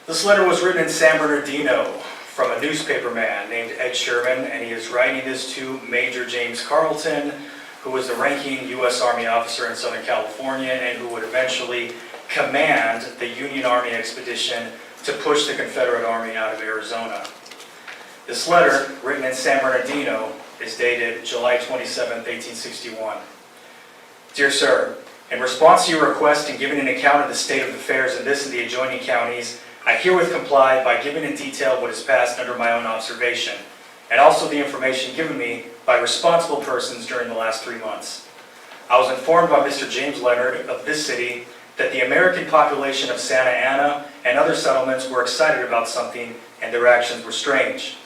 This letter was written in San Bernardino from a newspaper man named Ed Sherman, and he is writing this to Major James Carleton, who was the ranking U.S. Army officer in Southern California and who would eventually command the Union Army expedition to push the Confederate Army out of Arizona. This letter, written in San Bernardino, is dated July 27, 1861. Dear Sir, in response to your request and giving an account of the state of affairs in this and the adjoining counties, I herewith comply by giving in detail what has passed under my own observation, and also the information given me by responsible persons during the last 3 months. I was informed by Mr. James Leonard of this city that the American population of Santa Ana and other settlements were excited about something and their actions were strange.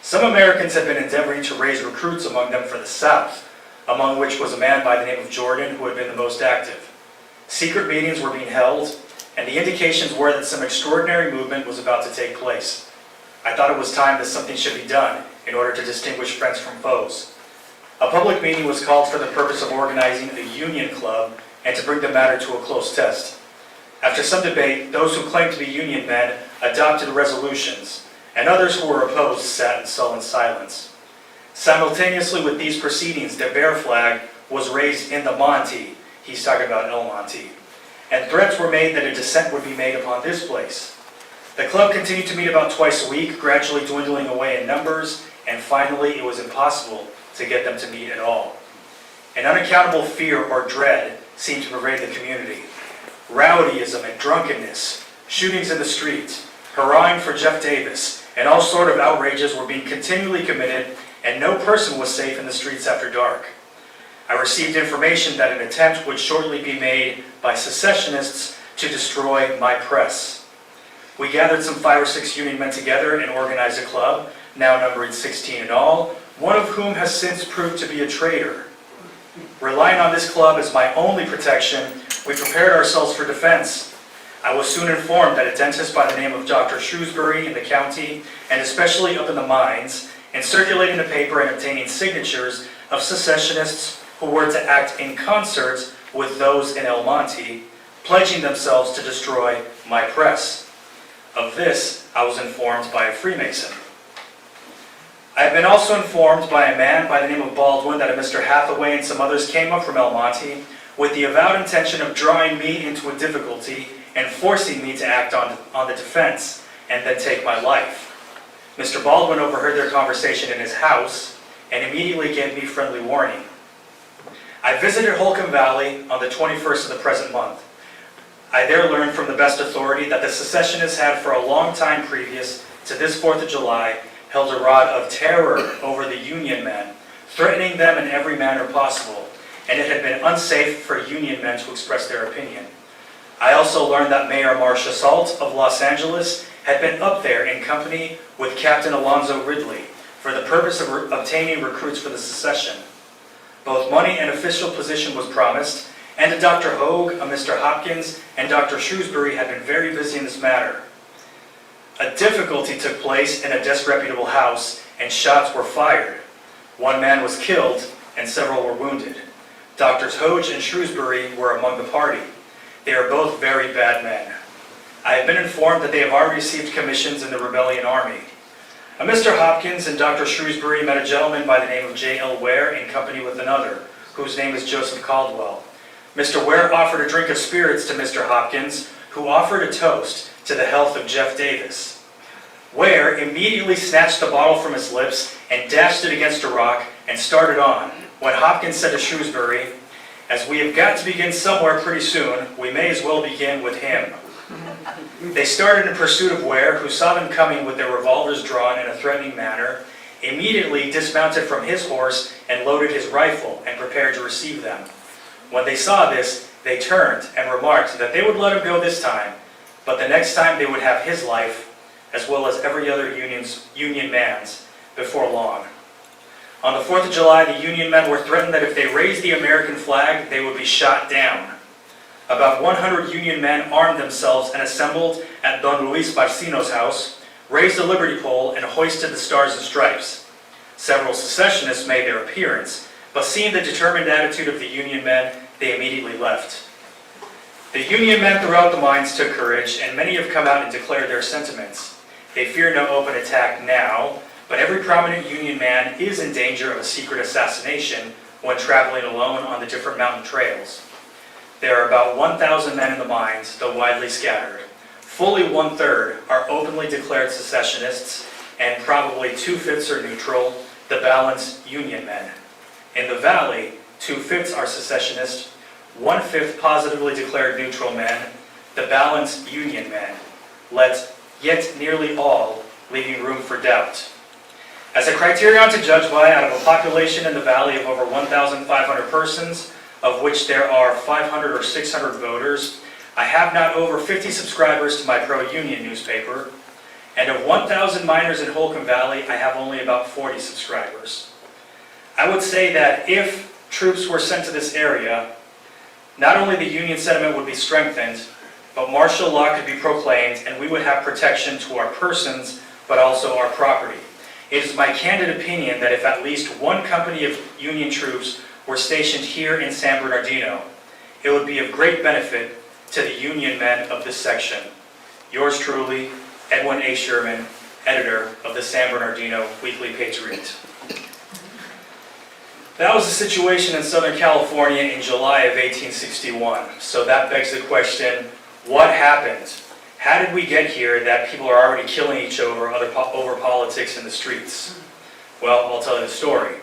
Some Americans had been endeavoring to raise recruits among them for the South, among which was a man by the name of Jordan who had been the most active. Secret meetings were being held, and the indications were that some extraordinary movement was about to take place. I thought it was time that something should be done in order to distinguish friends from foes. A public meeting was called for the purpose of organizing a union club and to bring the matter to a close test. After some debate, those who claimed to be union men adopted resolutions, and others who were opposed sat in sullen silence. Simultaneously with these proceedings, the bear flag was raised in the Monte, he's talking about El Monte, and threats were made that a descent would be made upon this place. The club continued to meet about twice a week, gradually dwindling away in numbers, and finally it was impossible to get them to meet at all. An unaccountable fear or dread seemed to pervade the community. Rowdyism and drunkenness, shootings in the streets, hurrahing for Jeff Davis, and all sort of outrages were being continually committed, and no person was safe in the streets after dark. I received information that an attempt would shortly be made by secessionists to destroy my press. We gathered some 5 or 6 Union men together and organized a club, now numbering 16 in all, one of whom has since proved to be a traitor. Relying on this club as my only protection, we prepared ourselves for defense. I was soon informed that a dentist by the name of Dr. Shrewsbury in the county, and especially up in the mines, in circulating the paper and obtaining signatures of secessionists who were to act in concert with those in El Monte, pledging themselves to destroy my press. Of this, I was informed by a Freemason. I have been also informed by a man by the name of Baldwin that a Mr. Hathaway and some others came up from El Monte with the avowed intention of drawing me into a difficulty and forcing me to act on the defense and then take my life. Mr. Baldwin overheard their conversation in his house and immediately gave me friendly warning. I visited Holcomb Valley on the 21st of the present month. I there learned from the best authority that the secessionists had for a long time previous to this 4th of July held a rod of terror over the Union men, threatening them in every manner possible, and it had been unsafe for Union men to express their opinion. I also learned that Mayor Marcia Salt of Los Angeles had been up there in company with Captain Alonzo Ridley for the purpose of obtaining recruits for the secession. Both money and official position was promised, and a Dr. Hogue, a Mr. Hopkins, and Dr. Shrewsbury had been very busy in this matter. A difficulty took place in a disreputable house, and shots were fired. One man was killed, and several were wounded. Drs. Hogue and Shrewsbury were among the party. They are both very bad men. I have been informed that they have already received commissions in the Rebellion Army. A Mr. Hopkins and Dr. Shrewsbury met a gentleman by the name of J.L. Ware in company with another, whose name is Joseph Caldwell. Mr. Ware offered a drink of spirits to Mr. Hopkins, who offered a toast to the health of Jeff Davis. Ware immediately snatched the bottle from his lips and dashed it against a rock and started on, when Hopkins said to Shrewsbury, "As we have got to begin somewhere pretty soon, we may as well begin with him." They started in pursuit of Ware, who saw them coming with their revolvers drawn in a threatening manner, immediately dismounted from his horse and loaded his rifle and prepared to receive them. When they saw this, they turned and remarked that they would let him go this time, but the next time they would have his life, as well as every other Union man's, before long. On the 4th of July, the Union men were threatened that if they raised the American flag, they would be shot down. About 100 Union men armed themselves and assembled at Don Luis Barcino's house, raised a liberty pole, and hoisted the Stars and Stripes. Several secessionists made their appearance, but seeing the determined attitude of the Union men, they immediately left. The Union men throughout the mines took courage, and many have come out and declared their sentiments. They fear no open attack now, but every prominent Union man is in danger of a secret assassination when traveling alone on the different mountain trails. There are about 1,000 men in the mines, though widely scattered. Fully 1/3 are openly declared secessionists, and probably 2/5 are neutral, the balance Union men. In the valley, 2/5 are secessionists, 1/5 positively declared neutral men, the balance Union men, yet nearly all leaving room for doubt. As a criterion to judge by, out of a population in the valley of over 1,500 persons, of which there are 500 or 600 voters, I have not over 50 subscribers to my pro-Union newspaper, and of 1,000 miners in Holcomb Valley, I have only about 40 subscribers. I would say that if troops were sent to this area, not only the Union sentiment would be strengthened, but martial law could be proclaimed, and we would have protection to our persons, but also our property. It is my candid opinion that if at least one company of Union troops were stationed here in San Bernardino, it would be of great benefit to the Union men of this section. Yours truly, Edwin A. Sherman, editor of the San Bernardino Weekly Patriot. That was the situation in Southern California in July of 1861. So that begs the question, what happened? How did we get here that people are already killing each other over politics in the streets? Well, I'll tell you the story.